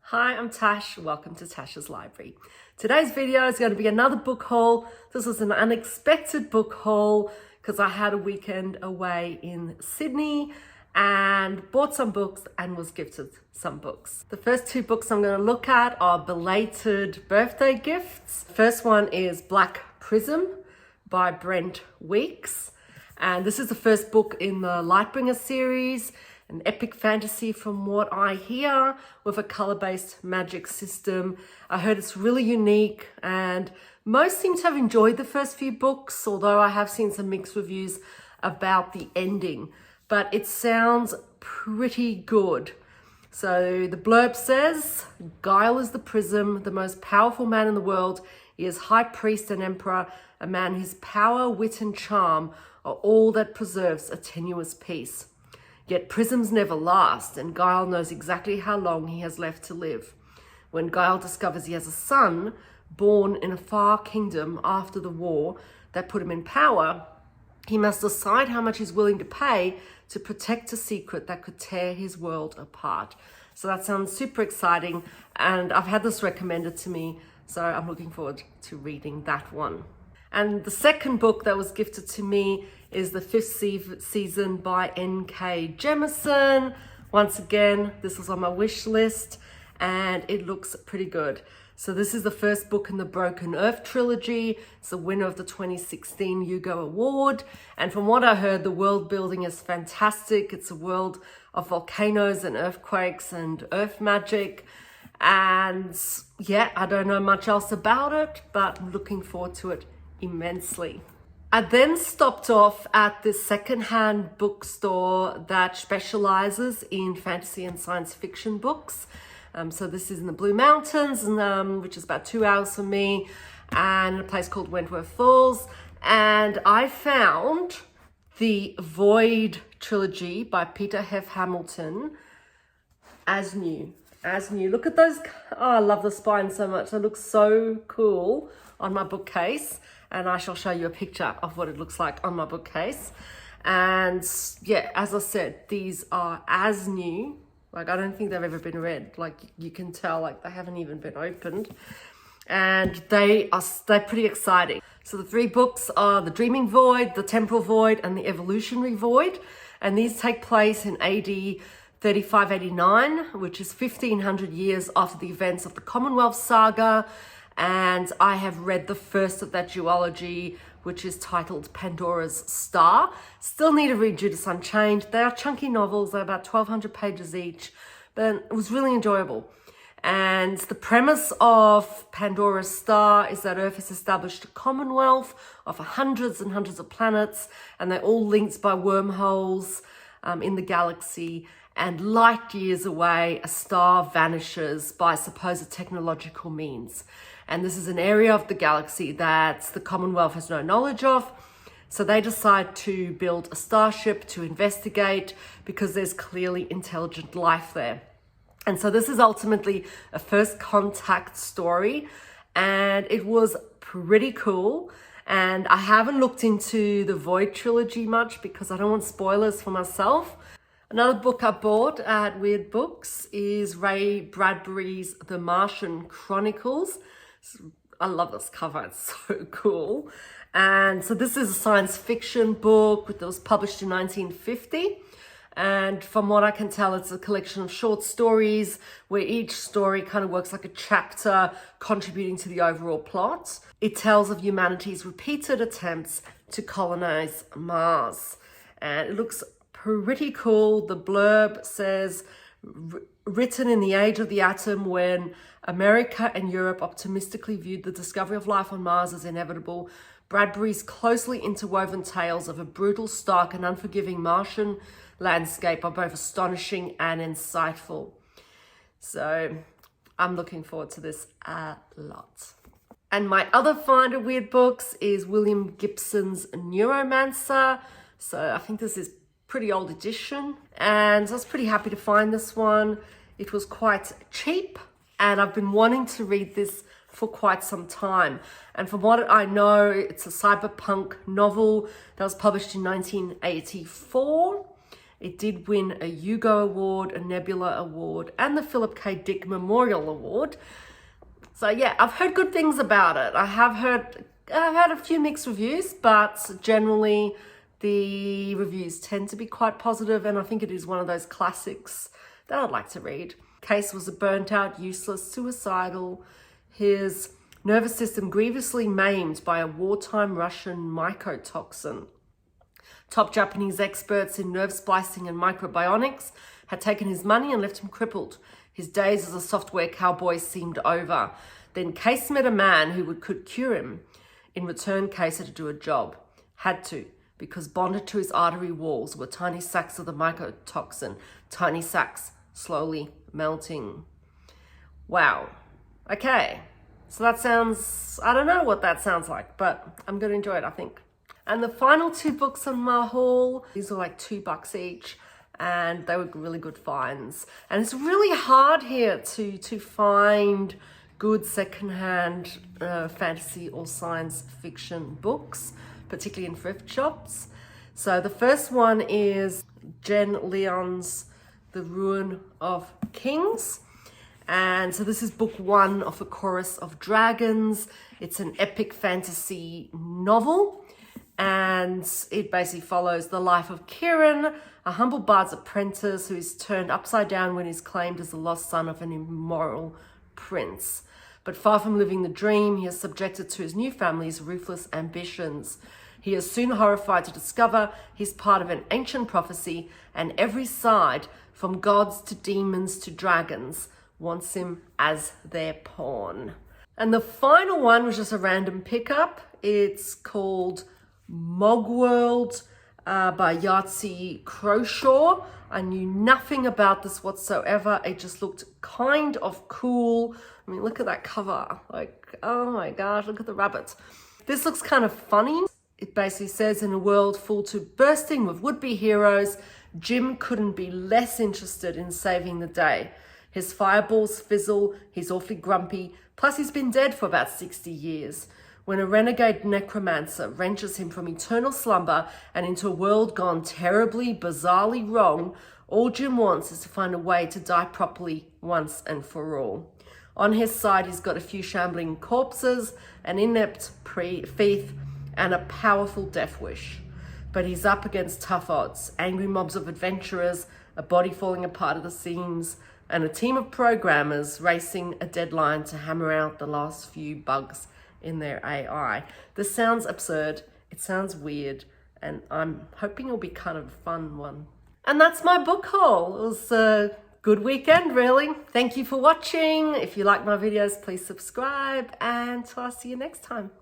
Hi, I'm Tash. Welcome to Tash's Library. Today's video is going to be another book haul. This was an unexpected book haul because I had a weekend away in Sydney and bought some books and was gifted some books. The first two books I'm going to look at are belated birthday gifts. The first one is Black Prism by Brent Weeks. And this is the first book in the Lightbringer series, an epic fantasy from what I hear with a color-based magic system. I heard it's really unique and most seem to have enjoyed the first few books, although I have seen some mixed reviews about the ending, but it sounds pretty good. So the blurb says, Guile is the prism, the most powerful man in the world. He is high priest and emperor, a man whose power, wit and charm are all that preserves a tenuous peace. Yet prisms never last, and Guile knows exactly how long he has left to live. When Guile discovers he has a son, born in a far kingdom after the war that put him in power, he must decide how much he's willing to pay to protect a secret that could tear his world apart. So that sounds super exciting, and I've had this recommended to me, so I'm looking forward to reading that one. And the second book that was gifted to me is The Fifth Season by N.K. Jemisin. Once again, this was on my wish list and it looks pretty good. So this is the first book in the Broken Earth trilogy. It's the winner of the 2016 Hugo Award. And from what I heard, the world building is fantastic. It's a world of volcanoes and earthquakes and earth magic. And yeah, I don't know much else about it, but I'm looking forward to it immensely. I then stopped off at this secondhand bookstore that specializes in fantasy and science fiction books. So this is in the Blue Mountains, which is about 2 hours from me, and a place called Wentworth Falls. And I found the Void trilogy by Peter F. Hamilton as new. Look at those. Oh, I love the spine so much. It looks so cool on my bookcase. And I shall show you a picture of what it looks like on my bookcase. And yeah, as I said, these are as new. Like, I don't think they've ever been read. Like, you can tell, like, they haven't even been opened. And they're pretty exciting. So the three books are The Dreaming Void, The Temporal Void, and The Evolutionary Void. And these take place in AD 3589, which is 1500 years after the events of the Commonwealth saga. And I have read the first of that duology, which is titled Pandora's Star. Still need to read Judas Unchained. They are chunky novels. They're about 1,200 pages each, but it was really enjoyable. And the premise of Pandora's Star is that Earth has established a commonwealth of hundreds and hundreds of planets, and they're all linked by wormholes in the galaxy. And light years away, a star vanishes by supposed technological means. And this is an area of the galaxy that the Commonwealth has no knowledge of. So they decide to build a starship to investigate because there's clearly intelligent life there. And so this is ultimately a first contact story, and it was pretty cool. And I haven't looked into the Void trilogy much because I don't want spoilers for myself. Another book I bought at Weird Books is Ray Bradbury's The Martian Chronicles. I love this cover, it's so cool. And so this is a science fiction book that was published in 1950. And from what I can tell, it's a collection of short stories where each story kind of works like a chapter contributing to the overall plot. It tells of humanity's repeated attempts to colonize Mars. And it looks pretty cool. The blurb says, written in the age of the atom when America and Europe optimistically viewed the discovery of life on Mars as inevitable, Bradbury's closely interwoven tales of a brutal, stark and unforgiving Martian landscape are both astonishing and insightful. So I'm looking forward to this a lot. And my other find of Weird Books is William Gibson's Neuromancer. So I think this is pretty old edition, and I was pretty happy to find this one. It was quite cheap, and I've been wanting to read this for quite some time. And from what I know, it's a cyberpunk novel that was published in 1984, It did win a Hugo Award, a Nebula Award, and the Philip K. Dick Memorial Award. So yeah, I've heard good things about it. I've had a few mixed reviews, but generally the reviews tend to be quite positive, and I think it is one of those classics that I'd like to read. Case was a burnt out, useless, suicidal, his nervous system grievously maimed by a wartime Russian mycotoxin. Top Japanese experts in nerve splicing and microbionics had taken his money and left him crippled. His days as a software cowboy seemed over. Then Case met a man who could cure him. In return, Case had to do a job. Had to, because bonded to his artery walls were tiny sacs of the mycotoxin. Tiny sacs, slowly melting. Wow. Okay. So that sounds, I don't know what that sounds like, but I'm going to enjoy it, I think. And the final two books on my haul, these are like $2 each, and they were really good finds. And it's really hard here to find good secondhand fantasy or science fiction books, particularly in thrift shops. So the first one is Jen Leon's The Ruin of Kings. And so this is book one of A Chorus of Dragons. It's an epic fantasy novel, and it basically follows the life of Kieran, a humble bard's apprentice who is turned upside down when he's claimed as the lost son of an immoral prince. But far from living the dream, he is subjected to his new family's ruthless ambitions. He is soon horrified to discover he's part of an ancient prophecy, and every side, from gods to demons to dragons, wants him as their pawn. And the final one was just a random pickup. It's called Mogworld by Yahtzee Croshaw. I knew nothing about this whatsoever. It just looked kind of cool. I mean, look at that cover. Like, oh my gosh, look at the rabbit. This looks kind of funny. It basically says, in a world full to bursting with would-be heroes, Jim couldn't be less interested in saving the day. His fireballs fizzle, he's awfully grumpy, plus he's been dead for about 60 years. When a renegade necromancer wrenches him from eternal slumber and into a world gone terribly, bizarrely wrong, all Jim wants is to find a way to die properly once and for all. On his side, he's got a few shambling corpses, an inept thief, and a powerful death wish. But he's up against tough odds, angry mobs of adventurers, a body falling apart at the seams, and a team of programmers racing a deadline to hammer out the last few bugs in their AI. This sounds absurd, it sounds weird, and I'm hoping it'll be kind of a fun one. And that's my book haul. It was a good weekend, really. Thank you for watching. If you like my videos, please subscribe, and I'll see you next time.